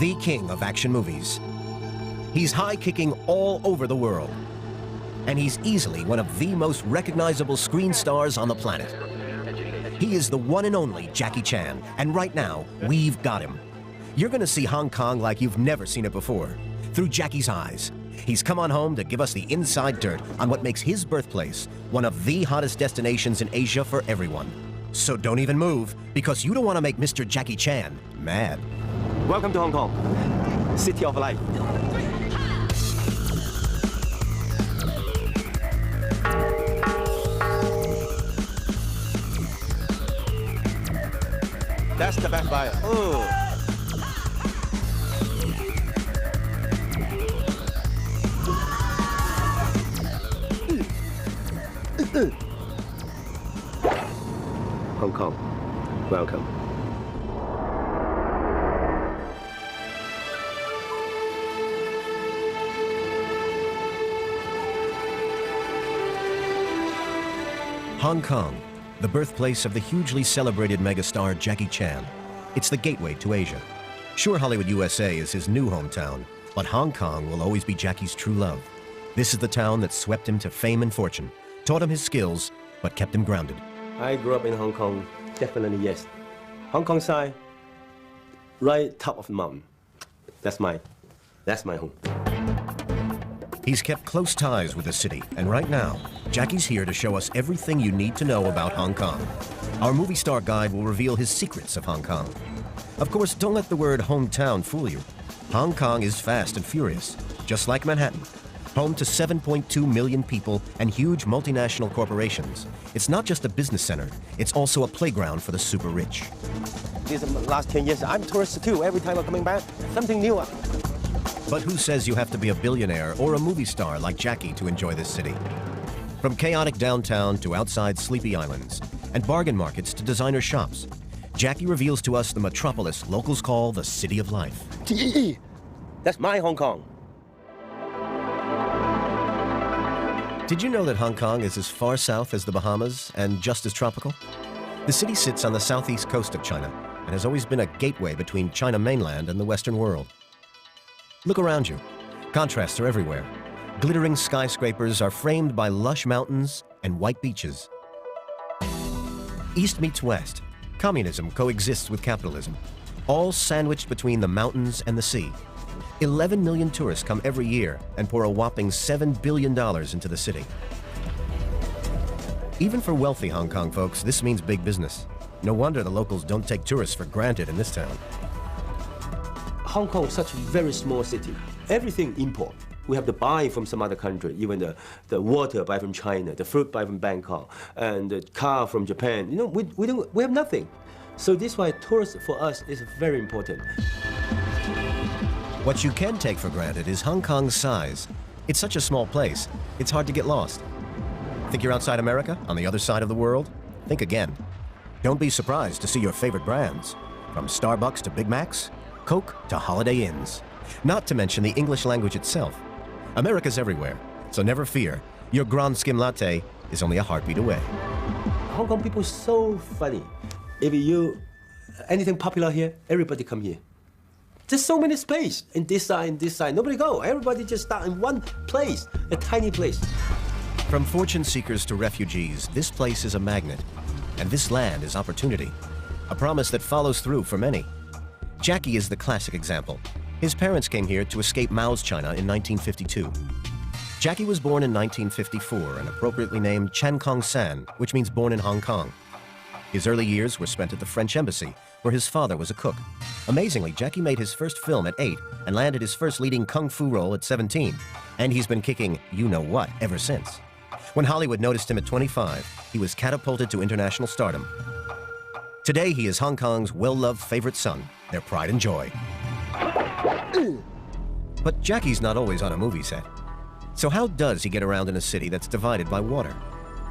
the king of action movies. He's high-kicking all over the world. And he's easily one of the most recognizable screen stars on the planet. He is the one and only Jackie Chan, and right now, we've got him. You're gonna see Hong Kong like you've never seen it before, through Jackie's eyes. He's come on home to give us the inside dirt on what makes his birthplace one of the hottest destinations in Asia for everyone. So don't even move, because you don't want to make Mr. Jackie Chan mad. Welcome to Hong Kong, City of Life. That's the best buyer. Oh. Hong Kong, welcome. Hong Kong, the birthplace of the hugely celebrated megastar Jackie Chan. It's the gateway to Asia. Sure, Hollywood, USA is his new hometown, but Hong Kong will always be Jackie's true love. This is the town that swept him to fame and fortune, taught him his skills, but kept him grounded. I grew up in Hong Kong, definitely yes. Hong Kong side, right top of the mountain. That's my home. He's kept close ties with the city, and right now, Jackie's here to show us everything you need to know about Hong Kong. Our movie star guide will reveal his secrets of Hong Kong. Of course, don't let the word hometown fool you. Hong Kong is fast and furious, just like Manhattan. Home to 7.2 million people and huge multinational corporations. It's not just a business center, it's also a playground for the super rich. These last 10 years, I'm a tourist too. Every time I'm coming back, something new. But who says you have to be a billionaire or a movie star like Jackie to enjoy this city? From chaotic downtown to outside sleepy islands, and bargain markets to designer shops, Jackie reveals to us the metropolis locals call the City of Life. That's my Hong Kong. Did you know that Hong Kong is as far south as the Bahamas and just as tropical? The city sits on the southeast coast of China and has always been a gateway between China mainland and the Western world. Look around you. Contrasts are everywhere. Glittering skyscrapers are framed by lush mountains and white beaches. East meets west. Communism coexists with capitalism, all sandwiched between the mountains and the sea. 11 million tourists come every year and pour a whopping $7 billion into the city. Even for wealthy Hong Kong folks, this means big business. No wonder the locals don't take tourists for granted in this town. Hong Kong is such a very small city. Everything import. We have to buy from some other country, even the water buy from China, the fruit buy from Bangkok, and the car from Japan. You know, we have nothing. So this is why tourists for us is very important. What you can take for granted is Hong Kong's size. It's such a small place, it's hard to get lost. Think you're outside America, on the other side of the world? Think again. Don't be surprised to see your favorite brands, from Starbucks to Big Macs, Coke to Holiday Inns. Not to mention the English language itself. America's everywhere, so never fear. Your Grand Skim Latte is only a heartbeat away. Hong Kong people are so funny. If anything popular here, everybody come here. There's so many space in this side. Nobody go. Everybody just start in one place, a tiny place. From fortune seekers to refugees, this place is a magnet. And this land is opportunity. A promise that follows through for many. Jackie is the classic example. His parents came here to escape Mao's China in 1952. Jackie was born in 1954 and appropriately named Chan Kong San, which means born in Hong Kong. His early years were spent at the French Embassy, where his father was a cook. Amazingly, Jackie made his first film at 8 and landed his first leading kung fu role at 17. And he's been kicking you-know-what ever since. When Hollywood noticed him at 25, he was catapulted to international stardom. Today, he is Hong Kong's well-loved favorite son, their pride and joy. But Jackie's not always on a movie set. So how does he get around in a city that's divided by water?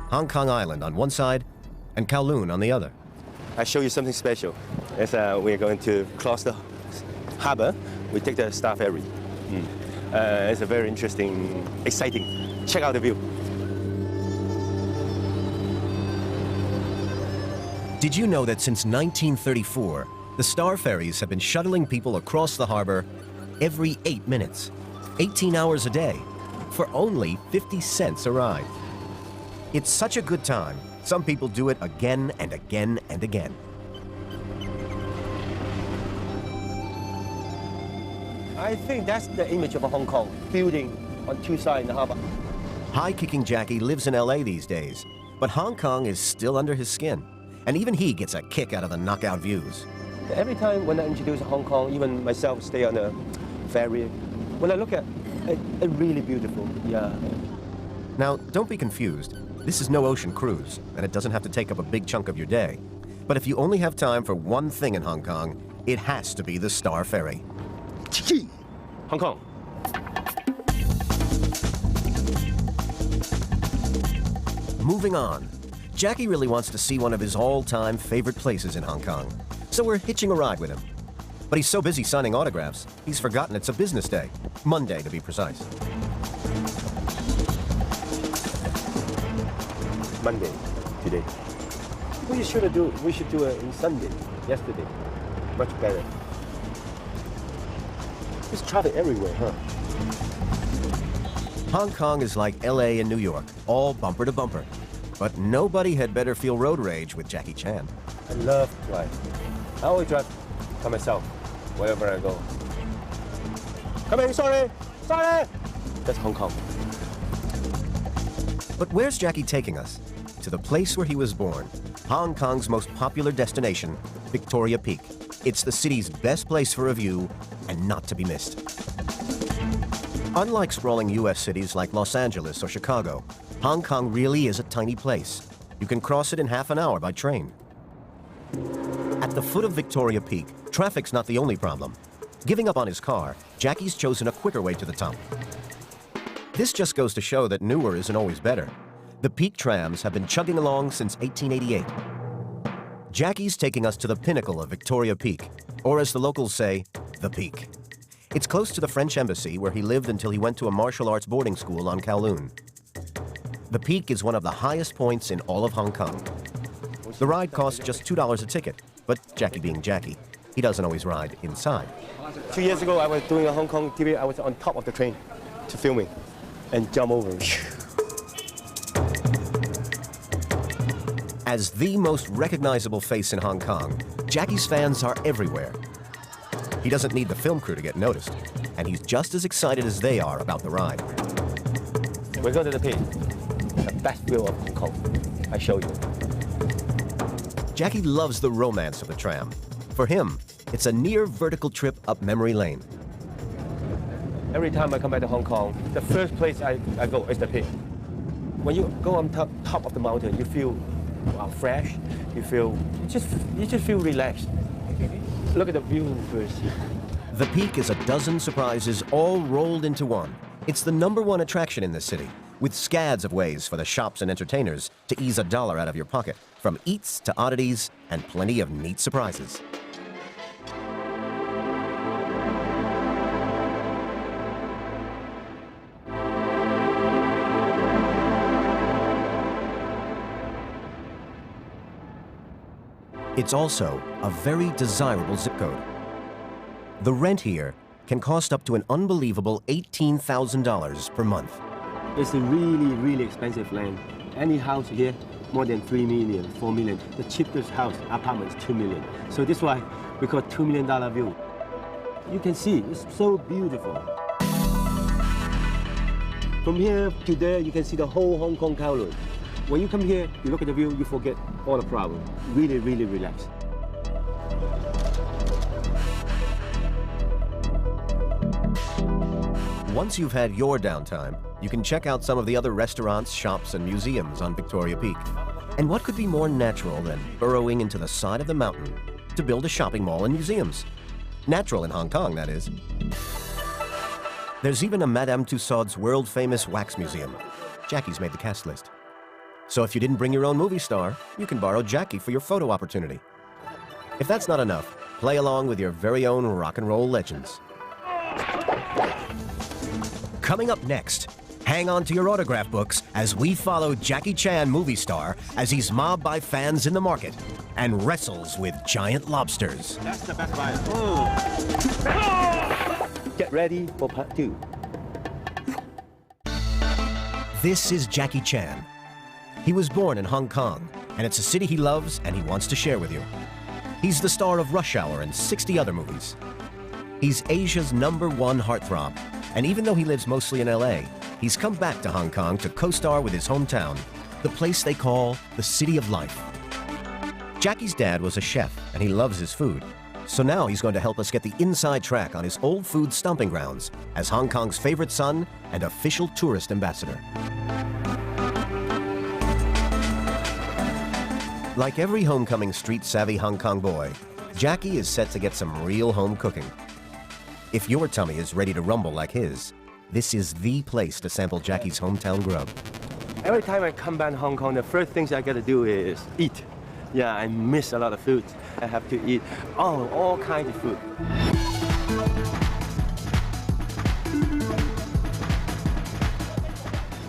Hong Kong Island on one side and Kowloon on the other. I show you something special. As we're going to cross the harbor, we take the Star Ferry. It's a very interesting, exciting. Check out the view. Did you know that since 1934, The Star Ferries have been shuttling people across the harbor every 8 minutes, 18 hours a day, for only 50 cents a ride. It's such a good time, some people do it again and again and again. I think that's the image of Hong Kong, building on two sides in the harbor. High-kicking Jackie lives in LA these days, but Hong Kong is still under his skin, and even he gets a kick out of the knockout views. Every time when I introduce Hong Kong, even myself stay on a ferry, when I look at it, it's really beautiful, yeah. Now, don't be confused. This is no ocean cruise, and it doesn't have to take up a big chunk of your day. But if you only have time for one thing in Hong Kong, it has to be the Star Ferry. Hong Kong. Moving on. Jackie really wants to see one of his all-time favorite places in Hong Kong, so we're hitching a ride with him. But he's so busy signing autographs, he's forgotten it's a business day. Monday, to be precise. Monday, today. We should do it on Sunday, yesterday. Much better. There's traffic everywhere, huh? Hong Kong is like LA and New York, all bumper to bumper. But nobody had better feel road rage with Jackie Chan. I love to drive. I always drive by myself, wherever I go. Come in, sorry! That's Hong Kong. But where's Jackie taking us? To the place where he was born, Hong Kong's most popular destination, Victoria Peak. It's the city's best place for a view and not to be missed. Unlike sprawling U.S. cities like Los Angeles or Chicago, Hong Kong really is a tiny place. You can cross it in half an hour by train. At the foot of Victoria Peak, traffic's not the only problem. Giving up on his car, Jackie's chosen a quicker way to the top. This just goes to show that newer isn't always better. The Peak trams have been chugging along since 1888. Jackie's taking us to the pinnacle of Victoria Peak, or as the locals say, the Peak. It's close to the French embassy where he lived until he went to a martial arts boarding school on Kowloon. The Peak is one of the highest points in all of Hong Kong. The ride costs just $2 a ticket, but Jackie being Jackie, he doesn't always ride inside. 2 years ago, I was doing a Hong Kong TV. I was on top of the train to filming and jump over. As the most recognizable face in Hong Kong, Jackie's fans are everywhere. He doesn't need the film crew to get noticed, and he's just as excited as they are about the ride. We're going to the Peak, the best view of Hong Kong. I show you. Jackie loves the romance of the tram. For him, it's a near vertical trip up memory lane. Every time I come back to Hong Kong, the first place I go is the Peak. When you go on top of the mountain, you feel fresh. You just feel relaxed. Look at the view first. The Peak is a dozen surprises all rolled into one. It's the #1 attraction in this city, with scads of ways for the shops and entertainers to ease $1 out of your pocket, from eats to oddities and plenty of neat surprises. It's also a very desirable zip code. The rent here can cost up to an unbelievable $18,000 per month. It's a really, really expensive land. Any house here, more than 3 million, 4 million. The cheapest house, apartment is 2 million. So this is why we call $2 million view. You can see, it's so beautiful. From here to there, you can see the whole Hong Kong Kowloon. When you come here, you look at the view, you forget all the problems. Really, really relax. Once you've had your downtime, you can check out some of the other restaurants, shops, and museums on Victoria Peak. And what could be more natural than burrowing into the side of the mountain to build a shopping mall and museums? Natural in Hong Kong, that is. There's even a Madame Tussauds world-famous wax museum. Jackie's made the cast list. So if you didn't bring your own movie star, you can borrow Jackie for your photo opportunity. If that's not enough, play along with your very own rock and roll legends. Coming up next, hang on to your autograph books as we follow Jackie Chan movie star as he's mobbed by fans in the market and wrestles with giant lobsters. That's the best bite. Get ready for part 2. This is Jackie Chan. He was born in Hong Kong, and it's a city he loves and he wants to share with you. He's the star of Rush Hour and 60 other movies. He's Asia's #1 heartthrob, and even though he lives mostly in LA, he's come back to Hong Kong to co-star with his hometown, the place they call the City of Life. Jackie's dad was a chef, and he loves his food. So now he's going to help us get the inside track on his old food stomping grounds as Hong Kong's favorite son and official tourist ambassador. Like every homecoming street-savvy Hong Kong boy, Jackie is set to get some real home cooking. If your tummy is ready to rumble like his, this is the place to sample Jackie's hometown grub. Every time I come back to Hong Kong, the first things I got to do is eat. Yeah, I miss a lot of food. I have to eat all kinds of food.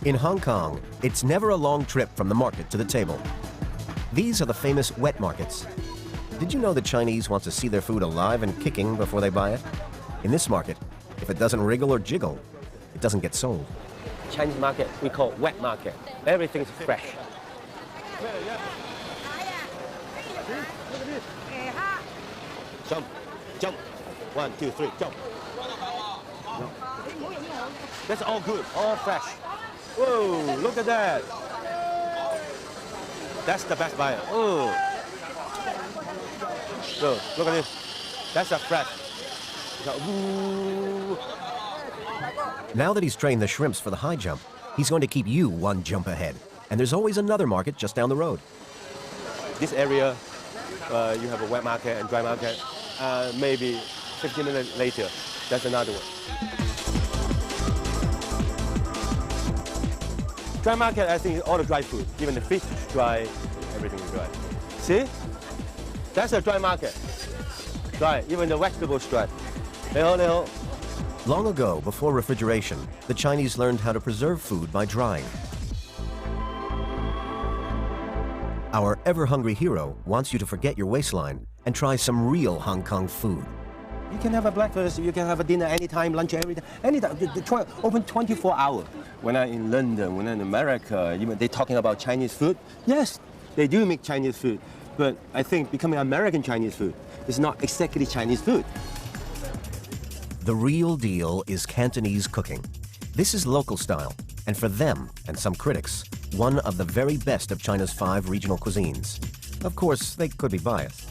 In Hong Kong, it's never a long trip from the market to the table. These are the famous wet markets. Did you know the Chinese want to see their food alive and kicking before they buy it? In this market, if it doesn't wriggle or jiggle, it doesn't get sold. Chinese market, we call wet market. Everything's fresh. Jump, jump. 1, 2, 3, jump. No. That's all good, all fresh. Whoa, look at that. That's the best buyer. Oh. So, look at this. That's a fresh. Ooh. Now that he's trained the shrimps for the high jump, he's going to keep you one jump ahead. And there's always another market just down the road. This area, you have a wet market and dry market. Maybe 15 minutes later, that's another one. Dry market, I think, is all the dry food. Even the fish is dry, everything is dry. See? That's a dry market. Dry, even the vegetables dry. Long ago, before refrigeration, the Chinese learned how to preserve food by drying. Our ever-hungry hero wants you to forget your waistline and try some real Hong Kong food. You can have a breakfast, you can have a dinner anytime, lunch anytime. Open 24 hours. When I'm in London, when I'm in America, even they're talking about Chinese food. Yes, they do make Chinese food, but I think becoming American Chinese food is not exactly Chinese food. The real deal is Cantonese cooking. This is local style, and for them and some critics, one of the very best of China's 5 regional cuisines. Of course, they could be biased.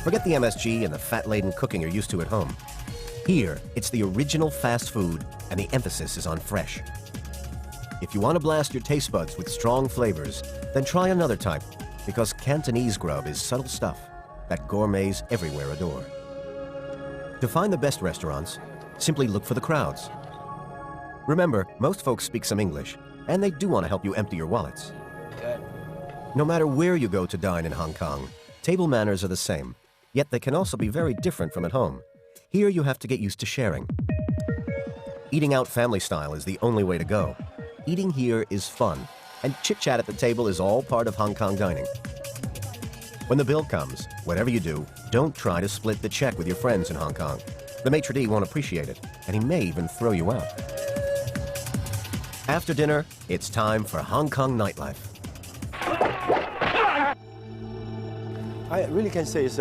Forget the MSG and the fat-laden cooking you're used to at home. Here, it's the original fast food, and the emphasis is on fresh. If you want to blast your taste buds with strong flavors, then try another type, because Cantonese grub is subtle stuff that gourmets everywhere adore. To find the best restaurants, simply look for the crowds. Remember, most folks speak some English, and they do want to help you empty your wallets. No matter where you go to dine in Hong Kong, table manners are the same, yet they can also be very different from at home. Here you have to get used to sharing. Eating out family style is the only way to go. Eating here is fun, and chit-chat at the table is all part of Hong Kong dining. When the bill comes, whatever you do, don't try to split the check with your friends in Hong Kong. The maitre d' won't appreciate it, and he may even throw you out. After dinner, it's time for Hong Kong nightlife. I really can say it's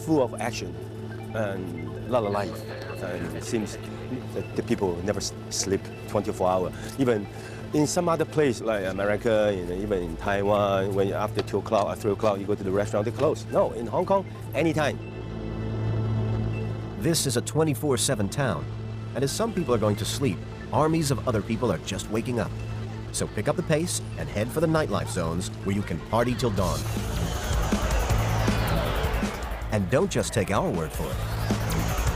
full of action and a lot of life. And it seems that the people never sleep 24 hours. Even in some other place like America, even in Taiwan, when after 2 o'clock or 3 o'clock you go to the restaurant, they close. No, in Hong Kong, anytime. This is a 24/7 town, and as some people are going to sleep, armies of other people are just waking up. So pick up the pace and head for the nightlife zones where you can party till dawn. And don't just take our word for it.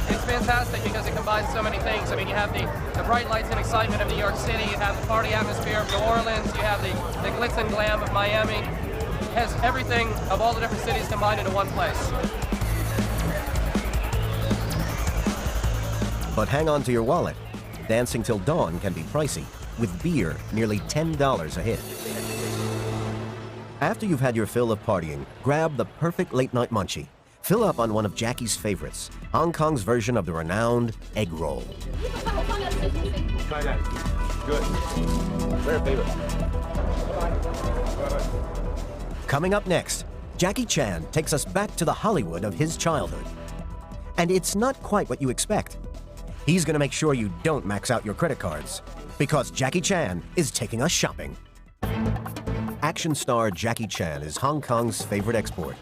It's fantastic because it combines so many things. I mean, you have the bright lights and excitement of New York City, you have the party atmosphere of New Orleans, you have the glitz and glam of Miami. It has everything of all the different cities combined into one place. But hang on to your wallet. Dancing till dawn can be pricey, with beer nearly $10 a hit. After you've had your fill of partying, grab the perfect late-night munchie. Fill up on one of Jackie's favorites, Hong Kong's version of the renowned egg roll. Try that. Good. Very favorite. Coming up next, Jackie Chan takes us back to the Hollywood of his childhood. And it's not quite what you expect. He's going to make sure you don't max out your credit cards, because Jackie Chan is taking us shopping. Action star Jackie Chan is Hong Kong's favorite export,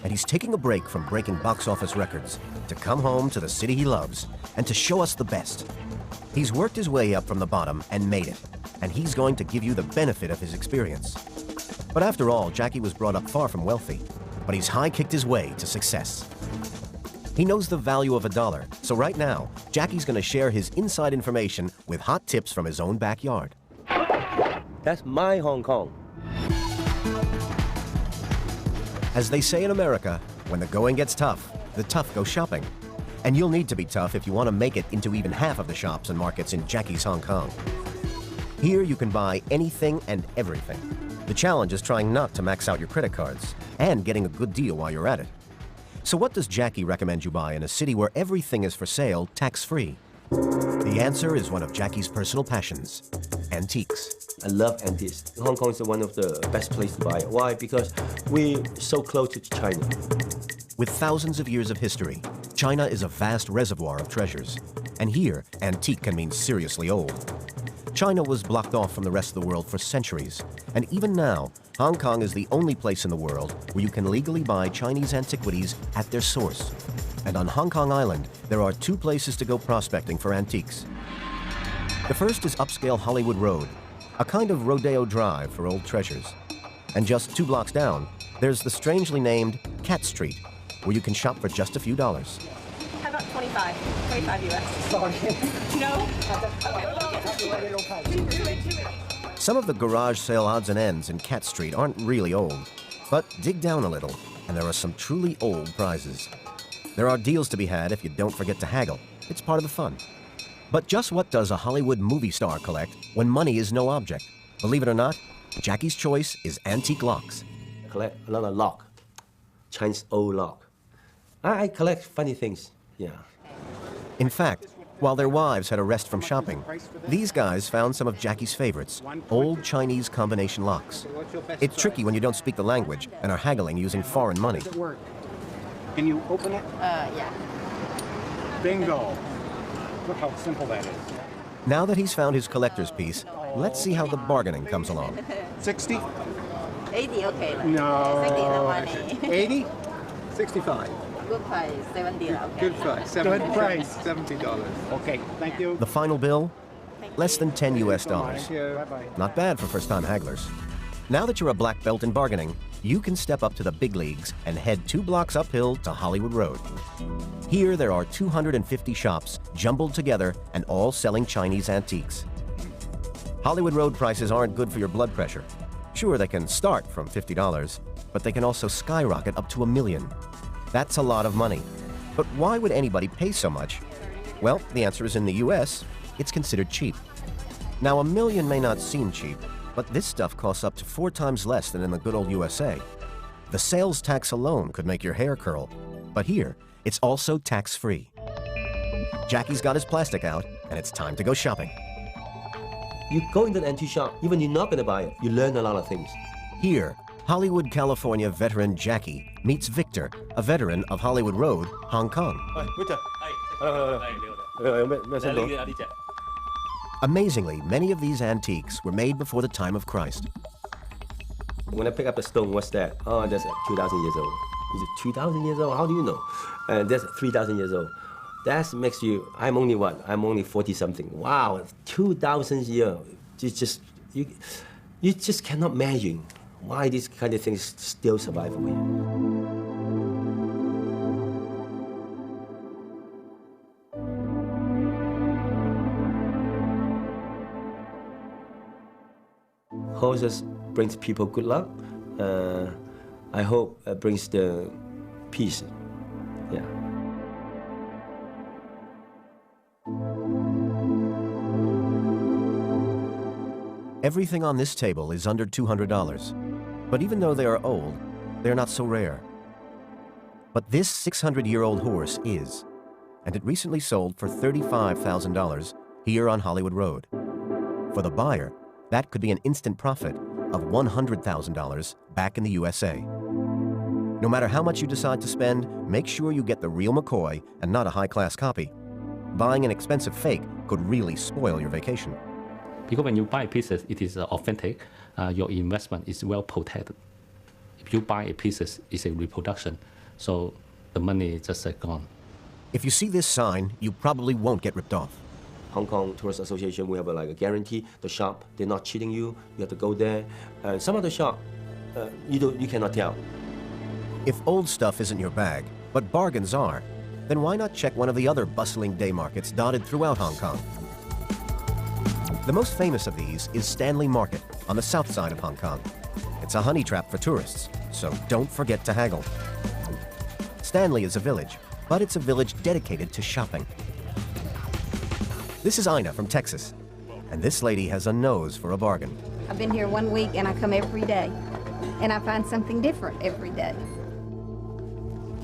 and he's taking a break from breaking box office records to come home to the city he loves and to show us the best. He's worked his way up from the bottom and made it, and he's going to give you the benefit of his experience. But after all, Jackie was brought up far from wealthy, but he's high-kicked his way to success. He knows the value of a dollar, so right now, Jackie's going to share his inside information with hot tips from his own backyard. That's my Hong Kong. As they say in America, when the going gets tough, the tough go shopping. And you'll need to be tough if you want to make it into even half of the shops and markets in Jackie's Hong Kong. Here you can buy anything and everything. The challenge is trying not to max out your credit cards and getting a good deal while you're at it. So what does Jackie recommend you buy in a city where everything is for sale tax-free? The answer is one of Jackie's personal passions, antiques. I love antiques. Hong Kong is one of the best places to buy. Why? Because we're so close to China. With thousands of years of history, China is a vast reservoir of treasures. And here, antique can mean seriously old. China was blocked off from the rest of the world for centuries. And even now, Hong Kong is the only place in the world where you can legally buy Chinese antiquities at their source. And on Hong Kong Island, there are two places to go prospecting for antiques. The first is upscale Hollywood Road, a kind of rodeo drive for old treasures. And just 2 blocks down, there's the strangely named Cat Street, where you can shop for just a few dollars. How about 25? 25 US. Sorry. No? Okay. Some of the garage sale odds and ends in Cat Street aren't really old, but dig down a little, and there are some truly old prizes. There are deals to be had if you don't forget to haggle. It's part of the fun. But just what does a Hollywood movie star collect when money is no object? Believe it or not, Jackie's choice is antique locks. I collect a lot of lock. Chinese old lock. I collect funny things, yeah. In fact, while their wives had a rest from shopping, these guys found some of Jackie's favorites, old Chinese combination locks. It's tricky when you don't speak the language and are haggling using foreign money. Can you open it? Yeah. Bingo. Look how simple that is. Now that he's found his collector's piece, let's see how the bargaining comes along. 60? 80, okay. No. 60 the money. 80? 65. Good price, 70. Okay. Good price. Good price. $70. Okay, thank you. The final bill? Less than 10 US dollars. Thank you. Bye-bye. Not bad for first-time hagglers. Now that you're a black belt in bargaining, you can step up to the big leagues and head 2 blocks uphill to Hollywood Road. Here, there are 250 shops jumbled together and all selling Chinese antiques. Hollywood Road prices aren't good for your blood pressure. Sure, they can start from $50, but they can also skyrocket up to $1 million. That's a lot of money. But why would anybody pay so much? Well, the answer is in the US, it's considered cheap. Now, $1 million may not seem cheap, but this stuff costs up to 4 times less than in the good old USA. The sales tax alone could make your hair curl, but here, it's also tax-free. Jackie's got his plastic out, and it's time to go shopping. You go into the antique shop, even you're not going to buy it, you learn a lot of things. Here, Hollywood, California veteran Jackie meets Victor, a veteran of Hollywood Road, Hong Kong. Amazingly, many of these antiques were made before the time of Christ. When I pick up the stone, what's that? Oh, that's 2,000 years old. Is it 2,000 years old? How do you know? And that's 3,000 years old. That makes you, I'm only what? I'm only 40-something. Wow, 2,000 years. You just cannot imagine why these kind of things still survive over here. Horses brings people good luck. I hope it brings the peace. Yeah. Everything on this table is under $200. But even though they are old, they're not so rare. But this 600-year-old horse is, and it recently sold for $35,000 here on Hollywood Road. For the buyer, that could be an instant profit of $100,000 back in the USA. No matter how much you decide to spend, make sure you get the real McCoy and not a high-class copy. Buying an expensive fake could really spoil your vacation. Because when you buy pieces, it is authentic, your investment is well protected. If you buy a pieces, it's a reproduction, so the money is just gone. If you see this sign, you probably won't get ripped off. Hong Kong Tourist Association, we have a guarantee. The shop, they're not cheating you. You have to go there. Some of the shop, you cannot tell. If old stuff isn't your bag, but bargains are, then why not check one of the other bustling day markets dotted throughout Hong Kong? The most famous of these is Stanley Market on the south side of Hong Kong. It's a honey trap for tourists, so don't forget to haggle. Stanley is a village, but it's a village dedicated to shopping. This is Ina from Texas, and this lady has a nose for a bargain. I've been here 1 week and I come every day, and I find something different every day.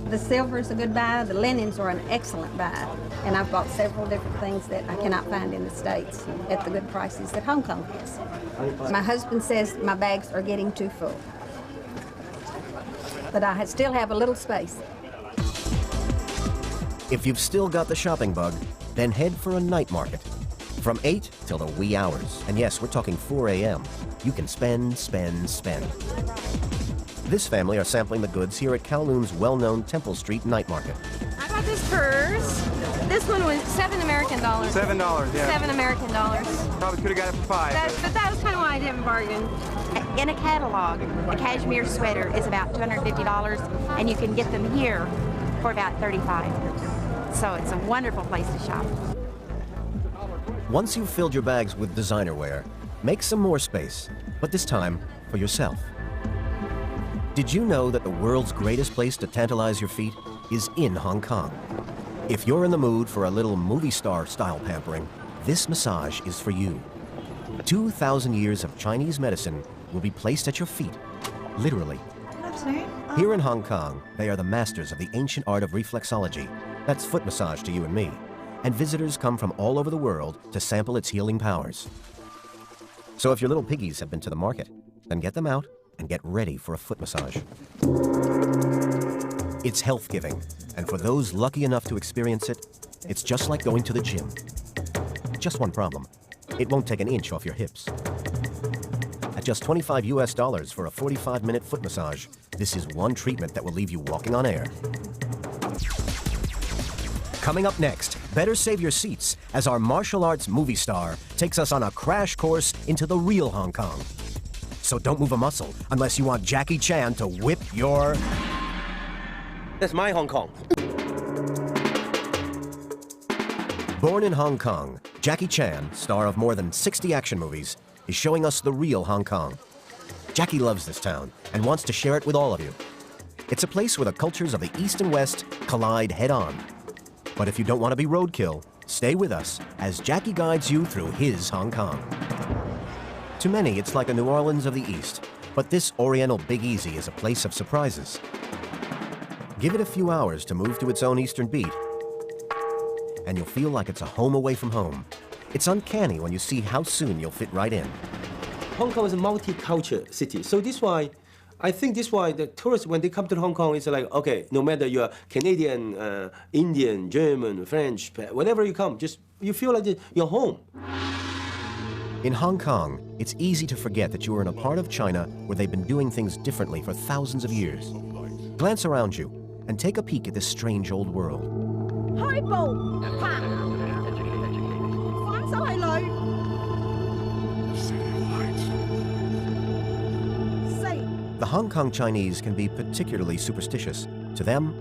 The silver is a good buy, the linens are an excellent buy, and I've bought several different things that I cannot find in the States at the good prices that Hong Kong has. My husband says my bags are getting too full, but I still have a little space. If you've still got the shopping bug, then head for a night market. From 8 till the wee hours, and yes, we're talking 4 a.m., you can spend, spend, spend. This family are sampling the goods here at Kowloon's well-known Temple Street night market. I got this purse. This one was $7 American. $7, yeah. $7 American. Probably could have got it for $5. But that was kind of why I didn't bargain. In a catalog, a cashmere sweater is about $250, and you can get them here for about $35. So it's a wonderful place to shop. Once you've filled your bags with designer wear, make some more space, but this time for yourself. Did you know that the world's greatest place to tantalize your feet is in Hong Kong? If you're in the mood for a little movie star style pampering, this massage is for you. 2,000 years of Chinese medicine will be placed at your feet, literally. Here in Hong Kong, they are the masters of the ancient art of reflexology. That's foot massage to you and me. And visitors come from all over the world to sample its healing powers. So if your little piggies have been to the market, then get them out and get ready for a foot massage. It's health-giving, and for those lucky enough to experience it, it's just like going to the gym. Just one problem: it won't take an inch off your hips. At just $25 US for a 45-minute foot massage, this is one treatment that will leave you walking on air. Coming up next, better save your seats as our martial arts movie star takes us on a crash course into the real Hong Kong. So don't move a muscle unless you want Jackie Chan to whip your... That's my Hong Kong. Born in Hong Kong, Jackie Chan, star of more than 60 action movies, is showing us the real Hong Kong. Jackie loves this town and wants to share it with all of you. It's a place where the cultures of the East and West collide head-on. But if you don't want to be roadkill, stay with us as Jackie guides you through his Hong Kong. To many, it's like a New Orleans of the East, but this Oriental Big Easy is a place of surprises. Give it a few hours to move to its own Eastern beat, and you'll feel like it's a home away from home. It's uncanny when you see how soon you'll fit right in. Hong Kong is a multicultural city, so I think this is why the tourists, when they come to Hong Kong, it's like, okay, no matter you're Canadian, Indian, German, French, whenever you come, just you feel like you're home. In Hong Kong, it's easy to forget that you are in a part of China where they've been doing things differently for thousands of years. Glance around you and take a peek at this strange old world. The Hong Kong Chinese can be particularly superstitious. To them,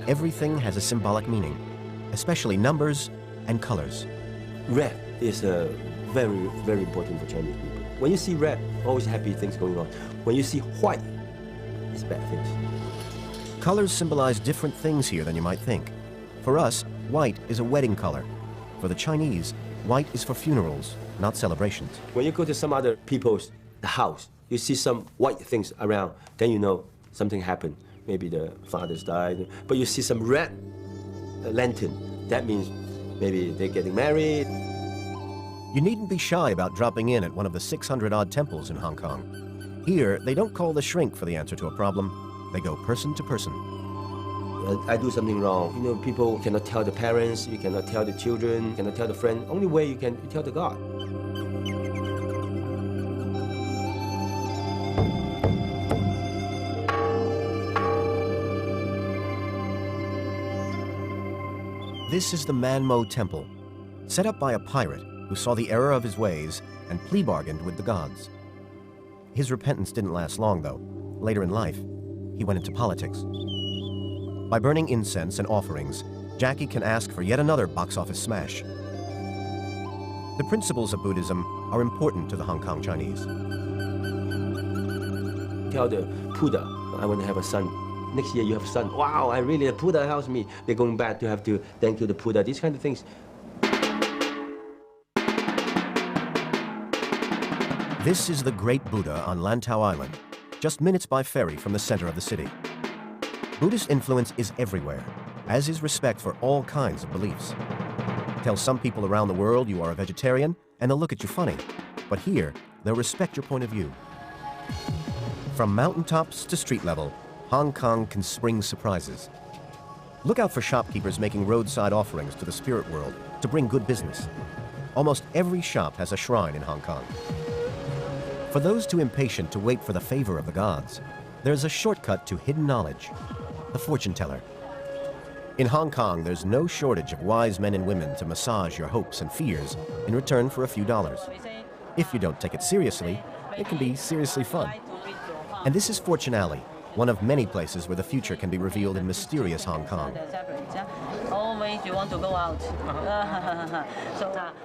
everything has a symbolic meaning, especially numbers and colors. Red is very, very important for Chinese people. When you see red, always happy things going on. When you see white, it's bad things. Colors symbolize different things here than you might think. For us, white is a wedding color. For the Chinese, white is for funerals, not celebrations. When you go to some other people's house, You see some white things around, then you know something happened. Maybe the father's died. But you see some red lantern, that means maybe they're getting married. You needn't be shy about dropping in at one of the 600-odd temples in Hong Kong. Here, they don't call the shrink for the answer to a problem. They go person to person. I do something wrong. You know, people cannot tell the parents, you cannot tell the children, you cannot tell the friend. Only way you can tell the God. This is the Man Mo Temple, set up by a pirate who saw the error of his ways and plea bargained with the gods. His repentance didn't last long, though. Later in life, he went into politics. By burning incense and offerings, Jackie can ask for yet another box office smash. The principles of Buddhism are important to the Hong Kong Chinese. Tell the Buddha, I want to have a son. Next year you have a son. Wow, the Buddha helps me. They're going back to have to thank you, the Buddha. These kind of things. This is the Great Buddha on Lantau Island, just minutes by ferry from the center of the city. Buddhist influence is everywhere, as is respect for all kinds of beliefs. Tell some people around the world you are a vegetarian, and they'll look at you funny. But here, they'll respect your point of view. From mountaintops to street level, Hong Kong can spring surprises. Look out for shopkeepers making roadside offerings to the spirit world to bring good business. Almost every shop has a shrine in Hong Kong. For those too impatient to wait for the favor of the gods, there's a shortcut to hidden knowledge, the fortune teller. In Hong Kong, there's no shortage of wise men and women to massage your hopes and fears in return for a few dollars. If you don't take it seriously, it can be seriously fun. And this is Fortune Alley, one of many places where the future can be revealed in mysterious Hong Kong. Always you want to go out.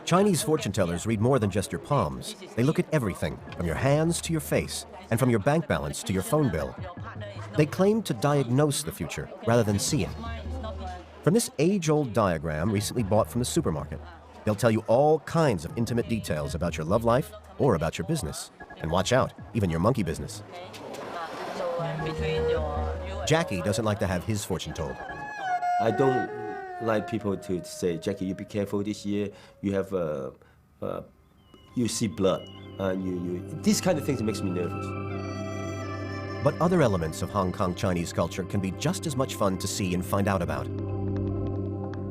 Chinese fortune tellers read more than just your palms. They look at everything, from your hands to your face, and from your bank balance to your phone bill. They claim to diagnose the future rather than see it. From this age-old diagram recently bought from the supermarket, they'll tell you all kinds of intimate details about your love life or about your business. And watch out, even your monkey business. Jackie doesn't like to have his fortune told. I don't like people to say, Jackie, you be careful this year. You have, you see blood. These kind of things makes me nervous. But other elements of Hong Kong Chinese culture can be just as much fun to see and find out about.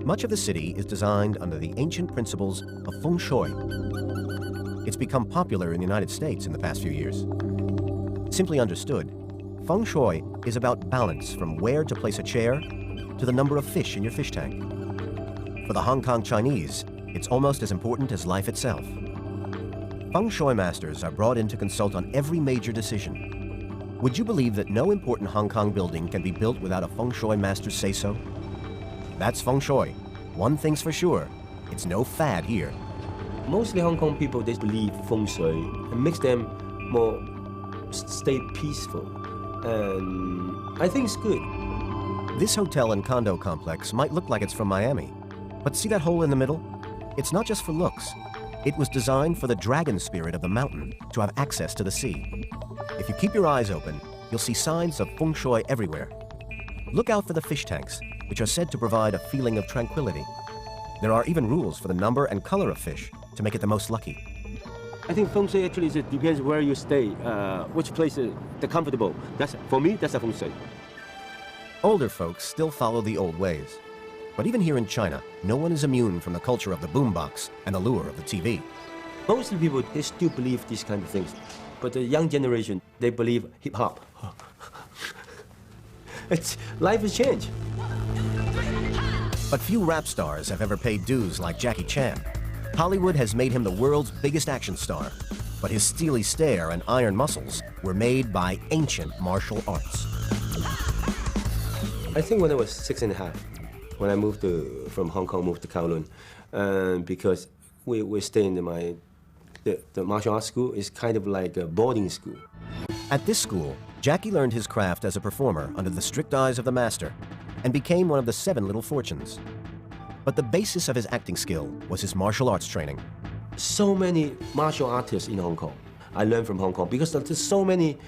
Much of the city is designed under the ancient principles of feng shui. It's become popular in the United States in the past few years. Simply understood, feng shui is about balance from where to place a chair to the number of fish in your fish tank. For the Hong Kong Chinese, it's almost as important as life itself. Feng shui masters are brought in to consult on every major decision. Would you believe that no important Hong Kong building can be built without a feng shui master's say-so? That's feng shui. One thing's for sure, it's no fad here. Mostly Hong Kong people, they believe feng shui. It makes them more stay peaceful. And I think it's good. This hotel and condo complex might look like it's from Miami, but see that hole in the middle? It's not just for looks. It was designed for the dragon spirit of the mountain to have access to the sea. If you keep your eyes open, you'll see signs of feng shui everywhere. Look out for the fish tanks, which are said to provide a feeling of tranquility. There are even rules for the number and color of fish to make it the most lucky. I think feng shui actually depends where you stay, which place is the comfortable. For me, that's a feng shui. Older folks still follow the old ways. But even here in China, no one is immune from the culture of the boombox and the lure of the TV. Most people, they still believe these kind of things. But the young generation, they believe hip-hop. Life has changed. But few rap stars have ever paid dues like Jackie Chan. Hollywood has made him the world's biggest action star, but his steely stare and iron muscles were made by ancient martial arts. I think when I was 6.5, when I moved from Hong Kong, moved to Kowloon, because we stay in the martial arts school is kind of like a boarding school. At this school, Jackie learned his craft as a performer under the strict eyes of the master and became one of the 7 Little Fortunes. But the basis of his acting skill was his martial arts training. So many martial artists in Hong Kong, I learned from Hong Kong because there's so many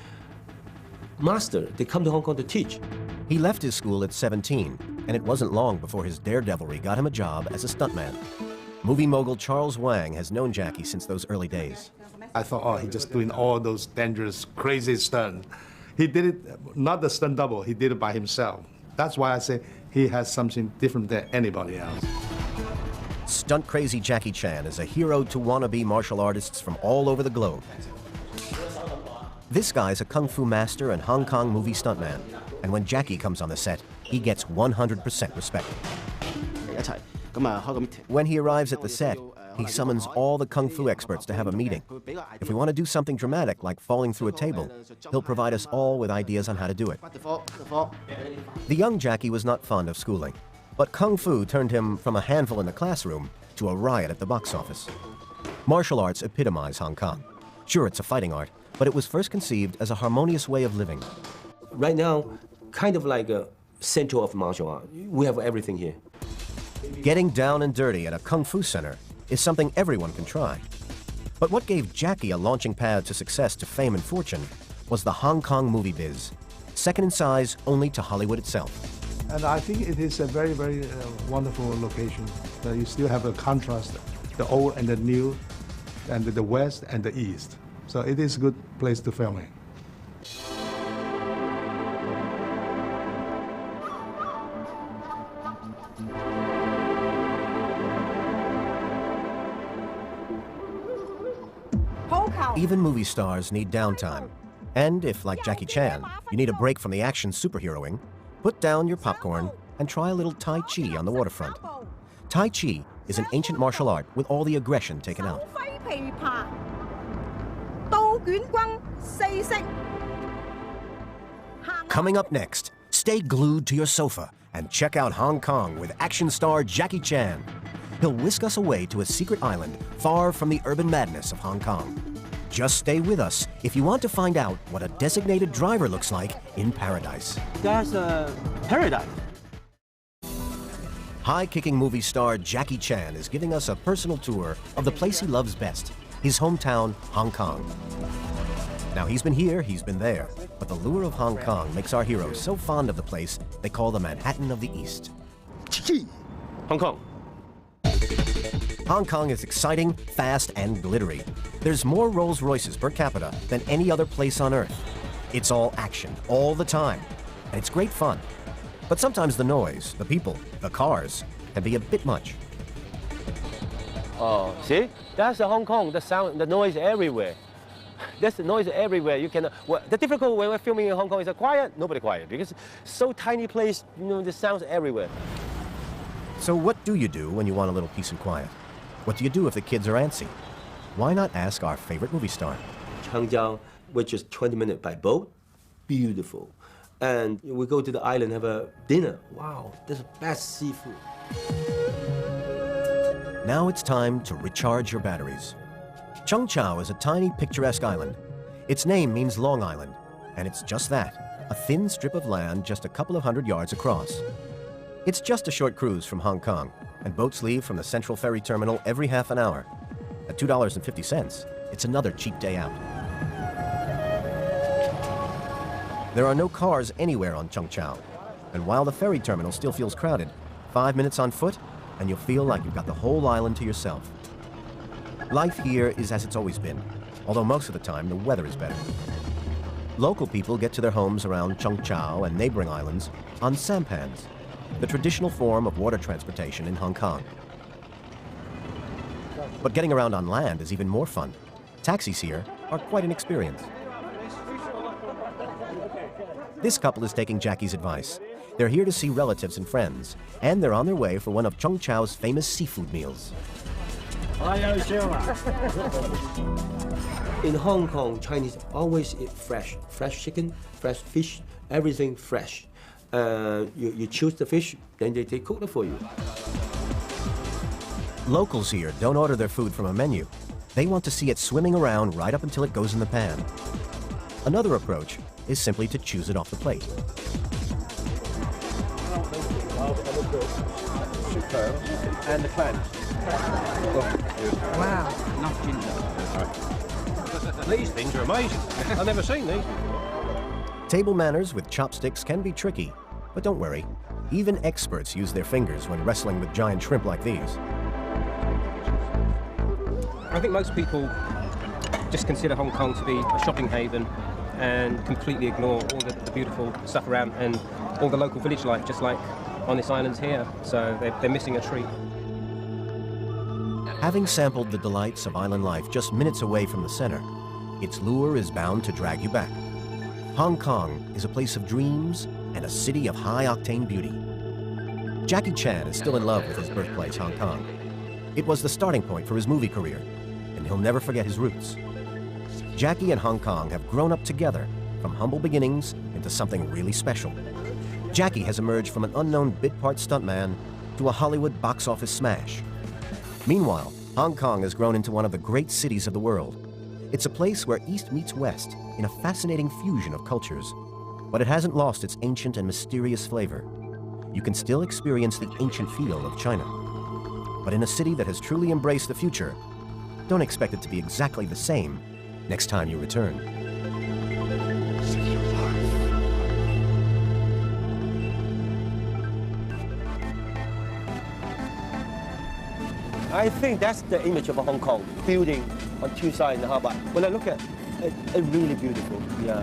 masters. They come to Hong Kong to teach. He left his school at 17, and it wasn't long before his daredevilry got him a job as a stuntman. Movie mogul Charles Wang has known Jackie since those early days. I thought, oh, he's just doing all those dangerous, crazy stunts. He did it, not the stunt double, he did it by himself. That's why I say he has something different than anybody else. Stunt crazy Jackie Chan is a hero to wannabe martial artists from all over the globe. This guy's a kung fu master and Hong Kong movie stuntman, and when Jackie comes on the set, he gets 100% respect. When he arrives at the set, he summons all the kung fu experts to have a meeting. If we want to do something dramatic like falling through a table, he'll provide us all with ideas on how to do it. The young Jackie was not fond of schooling, but kung fu turned him from a handful in the classroom to a riot at the box office. Martial arts epitomize Hong Kong. Sure, it's a fighting art, but it was first conceived as a harmonious way of living. Right now, kind of like a center of martial art. We have everything here. Getting down and dirty at a kung fu center is something everyone can try. But what gave Jackie a launching pad to success, to fame and fortune, was the Hong Kong movie biz, second in size only to Hollywood itself. And I think it is a very, very wonderful location. You still have a contrast, the old and the new, and the west and the east. So it is a good place to film it. Even movie stars need downtime. And if, like Jackie Chan, you need a break from the action superheroing, put down your popcorn and try a little Tai Chi on the waterfront. Tai Chi is an ancient martial art with all the aggression taken out. Coming up next, stay glued to your sofa and check out Hong Kong with action star Jackie Chan. He'll whisk us away to a secret island far from the urban madness of Hong Kong. Just stay with us if you want to find out what a designated driver looks like in paradise. That's paradise. High-kicking movie star Jackie Chan is giving us a personal tour of the place he loves best, his hometown, Hong Kong. Now, he's been here, he's been there, but the lure of Hong Kong makes our hero so fond of the place, they call the Manhattan of the East. Hong Kong. Hong Kong is exciting, fast, and glittery. There's more Rolls-Royces per capita than any other place on Earth. It's all action, all the time, and it's great fun. But sometimes the noise, the people, the cars, can be a bit much. Oh, see? That's Hong Kong, the sound, the noise everywhere. There's the noise everywhere. You can. Well, the difficult when we're filming in Hong Kong is quiet. Nobody quiet because it's so tiny place. You know, the sounds everywhere. So what do you do when you want a little peace and quiet? What do you do if the kids are antsy? Why not ask our favorite movie star? Changjiang, which is 20 minutes by boat, beautiful. And we go to the island, have a dinner. Wow, that's the best seafood. Now it's time to recharge your batteries. Chung Chau is a tiny, picturesque island. Its name means Long Island, and it's just that, a thin strip of land just a couple of 100 yards across. It's just a short cruise from Hong Kong, and boats leave from the Central Ferry Terminal every half an hour. At $2.50, it's another cheap day out. There are no cars anywhere on Chung Chau, and while the ferry terminal still feels crowded, 5 minutes on foot, and you'll feel like you've got the whole island to yourself. Life here is as it's always been, although most of the time the weather is better. Local people get to their homes around Chung Chau and neighboring islands on sampans, the traditional form of water transportation in Hong Kong. But getting around on land is even more fun. Taxis here are quite an experience. This couple is taking Jackie's advice. They're here to see relatives and friends, and they're on their way for one of Chung Chau's famous seafood meals. In Hong Kong, Chinese always eat fresh chicken, fresh fish, everything fresh. You choose the fish, then they cook it for you. Locals here don't order their food from a menu. They want to see it swimming around right up until it goes in the pan. Another approach is simply to choose it off the plate. And the clam. Wow. These things are amazing. I've never seen these before. Table manners with chopsticks can be tricky, but don't worry. Even experts use their fingers when wrestling with giant shrimp like these. I think most people just consider Hong Kong to be a shopping haven and completely ignore all the beautiful stuff around and all the local village life, just like on this island here. So they're missing a treat. Having sampled the delights of island life just minutes away from the center, its lure is bound to drag you back. Hong Kong is a place of dreams and a city of high-octane beauty. Jackie Chan is still in love with his birthplace, Hong Kong. It was the starting point for his movie career, and he'll never forget his roots. Jackie and Hong Kong have grown up together from humble beginnings into something really special. Jackie has emerged from an unknown bit-part stuntman to a Hollywood box office smash. Meanwhile, Hong Kong has grown into one of the great cities of the world. It's a place where East meets West in a fascinating fusion of cultures, but it hasn't lost its ancient and mysterious flavor. You can still experience the ancient feel of China. But in a city that has truly embraced the future, don't expect it to be exactly the same next time you return. I think that's the image of Hong Kong, building on two sides in the harbor. When I look at it, it's really beautiful. Yeah.